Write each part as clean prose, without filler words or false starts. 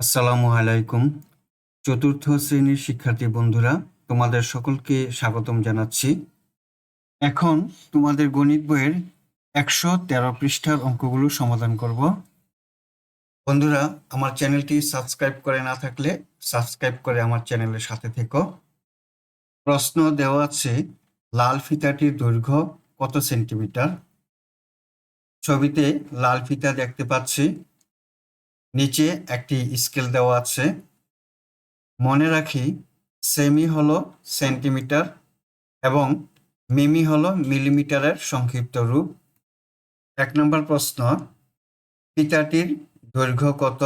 আসসালামু আলাইকুম। চতুর্থ শ্রেণীর শিক্ষার্থী বন্ধুরা, তোমাদের সকলকে স্বাগতম জানাচ্ছি। এখন তোমাদের গণিত বইয়ের 113 পৃষ্ঠার অঙ্কগুলো সমাধান করব। বন্ধুরা, আমার চ্যানেলটি সাবস্ক্রাইব করে না থাকলে সাবস্ক্রাইব করে আমার চ্যানেলের সাথে থেকো। প্রশ্ন দেওয়া আছে, লাল ফিতাটির দৈর্ঘ্য কত সেন্টিমিটার? ছবিতে লাল ফিতা দেখতে পাচ্ছি, নিচে একটি স্কেল দেওয়া আছে। মনে রাখি, সেমি হলো সেন্টিমিটার এবং মিমি হলো মিলিমিটারের সংক্ষিপ্ত রূপ। 1 নম্বর প্রশ্ন, ফিতাটির দৈর্ঘ্য কত?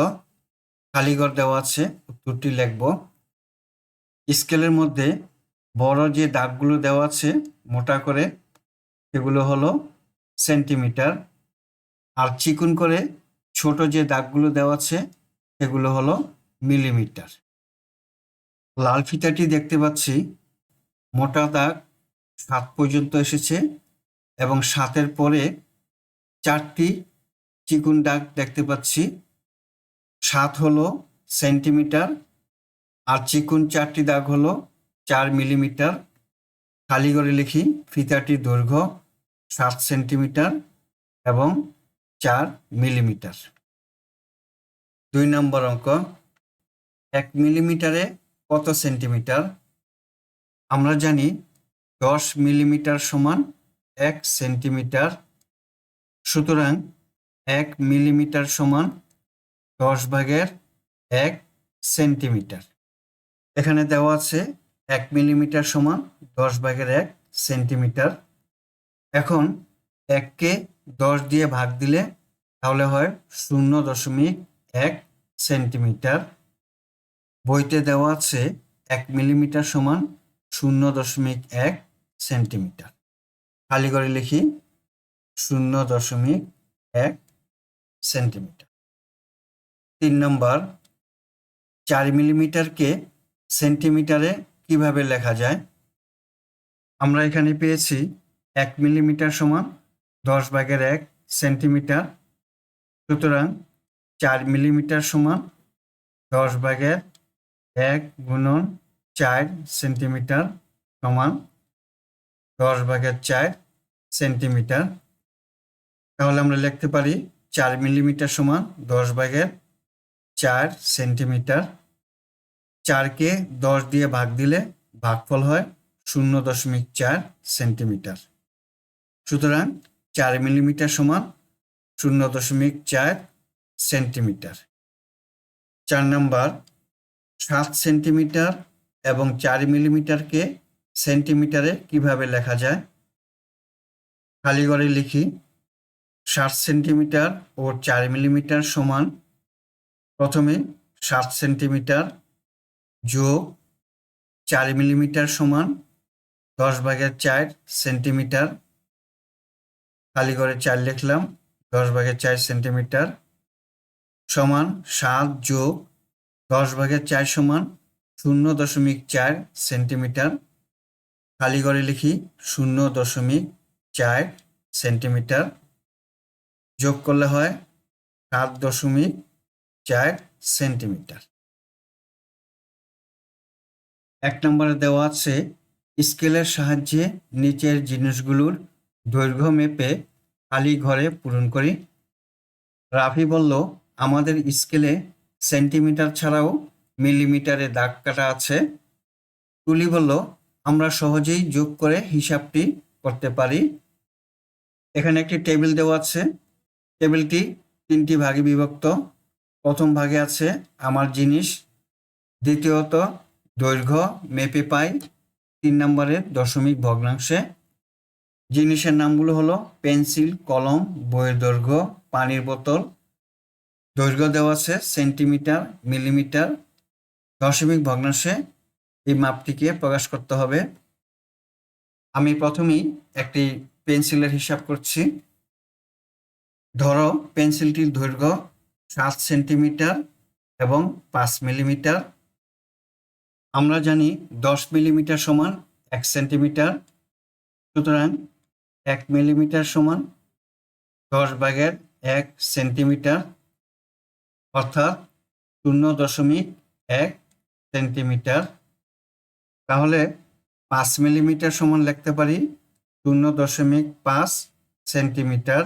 খালিঘর দেওয়া আছে, উত্তরটি লিখব। স্কেলের মধ্যে বড় যে দাগগুলো দেওয়া আছে মোটা করে, সেগুলো হলো সেন্টিমিটার, আর চিকন করে ছোট যে দাগগুলো দেওয়া আছে সেগুলো হলো মিলিমিটার। লাল ফিতাটি দেখতে পাচ্ছি মোটা দাগ 7 পর্যন্ত এসেছে এবং 7-এর পরে 4টি চিকন দাগ দেখতে পাচ্ছি। 7 হলো সেন্টিমিটার আর চিকন 4টি দাগ হলো 4 মিলিমিটার। খালি করে লিখি, ফিতাটির দৈর্ঘ্য 7 সেন্টিমিটার এবং 4 মিলিমিটার। 2 নম্বর অঙ্ক, 1 মিলিমিটারে কত সেন্টিমিটার? আমরা জানি 10 মিলিমিটার সমান 1 সেন্টিমিটার। সুতরাং 1 মিলিমিটার সমান 10/1 সেন্টিমিটার। এখানে দেওয়া আছে 1 মিলিমিটার সমান 10/1 সেন্টিমিটার। এখন 1কে 10 দিয়ে ভাগ দিলে তাহলে হয় 0.1 সেন্টিমিটার। বইতে দেওয়া আছে 1 মিলিমিটার সমান 0.1 সেন্টিমিটার। খালি করে লিখি 0.1 সেন্টিমিটার। 3 নম্বর, 4 মিলিমিটারকে সেন্টিমিটারে কিভাবে লেখা যায়? আমরা এখানে পেয়েছি 1 মিলিমিটার সমান 10/1 সেন্টিমিটার। সুতরাং 4 মিলিমিটার সমান 10/1 গুণন 4 সেন্টিমিটার সমান 10/4 সেন্টিমিটার। তাহলে আমরা লিখতে পারি 4 মিলিমিটার সমান 10/4 সেন্টিমিটার। 4কে 10 দিয়ে ভাগ দিলে ভাগফল হয় 0.4 সেন্টিমিটার। সুতরাং 4 মিলিমিটার সমান 0.4 সেন্টিমিটার। 4 নম্বর, 7 সেন্টিমিটার এবং 4 মিলিমিটারকে সেন্টিমিটারে কিভাবে লেখা যায়? খালি ঘরে লিখি 7 সেন্টিমিটার ও 4 মিলিমিটার সমান, প্রথমে 7 সেন্টিমিটার যোগ 4 মিলিমিটার সমান 10/4 সেন্টিমিটার। খালি ঘরে 4 লিখলাম, 10/4 সেন্টিমিটার সমান 7 যোগ 10/4 সমান 0.4 সেন্টিমিটার। খালি ঘরে লিখি 0.4 সেন্টিমিটার যোগ করলে হয় 7.4 সেন্টিমিটার। 1 নম্বরে দেওয়া আছে, স্কেলের সাহায্যে নিচের জিনিসগুলোর দৈর্ঘ্য মেপে খালি ঘরে পূরণ করি। রাফি বলল, আমাদের স্কেলে সেন্টিমিটার ছাড়াও মিলিমিটারে দাগ কাটা আছে। তুলি বলল, আমরা সহজেই যোগ করে হিসাবটি করতে পারি। এখানে একটি টেবিল দেওয়া আছে। টেবিলটি 3টি ভাগে বিভক্ত। প্রথম ভাগে আছে আমার জিনিস, দ্বিতীয়ত দৈর্ঘ্য মেপে পাই 3 নম্বরের দশমিক ভগ্নাংশে। জিনিসের নামগুলো হলো পেন্সিল, কলম, বইয়ের দৈর্ঘ্য, পানির বোতল। দৈর্ঘ্য দেওয়া আছে সেন্টিমিটার, মিলিমিটার। দশমিক ভগ্নাংশে এই মাপটিকে প্রকাশ করতে হবে। আমি প্রথমেই একটি পেন্সিলের হিসাব করছি। ধরো পেন্সিলটির দৈর্ঘ্য 7 সেন্টিমিটার এবং 5 মিলিমিটার। আমরা জানি 10 মিলিমিটার সমান 1 সেন্টিমিটার। সুতরাং 1 মিলিমিটার সমান 10/1 সেন্টিমিটার, অর্থাৎ 0.1 সেন্টিমিটার। তাহলে 5 মিলিমিটার সমান লিখতে পারি 0.5 সেন্টিমিটার।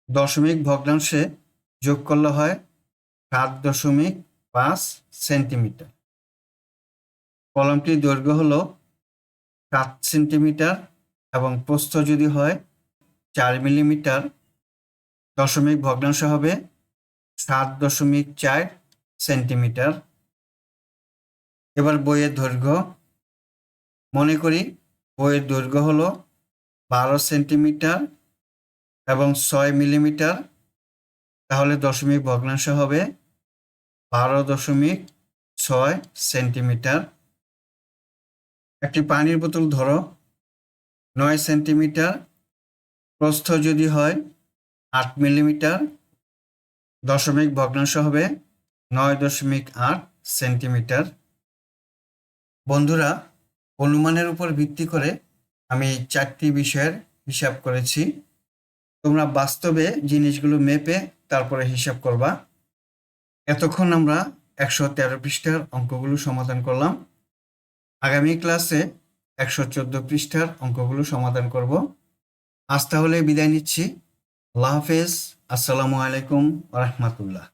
দশমিক ভগ্নাংশে যোগ করলে হয় 7.5 সেন্টিমিটার। কলমটির দৈর্ঘ্য হলো 7 সেন্টিমিটার এবং প্রস্থ যদি হয় 4 মিলিমিটার, দশমিক ভগ্নাংশ হবে 7.4 সেন্টিমিটার। এবার বইয়ের দৈর্ঘ্য। মনে করি বইয়ের দৈর্ঘ্য হলো 12 সেন্টিমিটার এবং 6 মিলিমিটার, তাহলে দশমিক ভগ্নাংশ হবে 12.6 সেন্টিমিটার। একটি পানির বোতল ধরো 9 সেন্টিমিটার, প্রস্থ যদি হয় 8 মিলিমিটার, দশমিক ভগ্নাংশ হবে 9.8 সেন্টিমিটার। বন্ধুরা, অনুমানের উপর ভিত্তি করে আমি 4টি বিষয়ের হিসাব করেছি। তোমরা বাস্তবে জিনিসগুলো মেপে তারপরে হিসাব করবা। এতক্ষণ আমরা 113 পৃষ্ঠার অঙ্কগুলো সমাধান করলাম। আগামী ক্লাসে 114 পৃষ্ঠার অঙ্কগুলো সমাধান করব। আজ তাহলে বিদায় নিচ্ছি। আল্লাহ হাফেজ। আসসালামু আলাইকুম ওয়া রাহমাতুল্লাহ।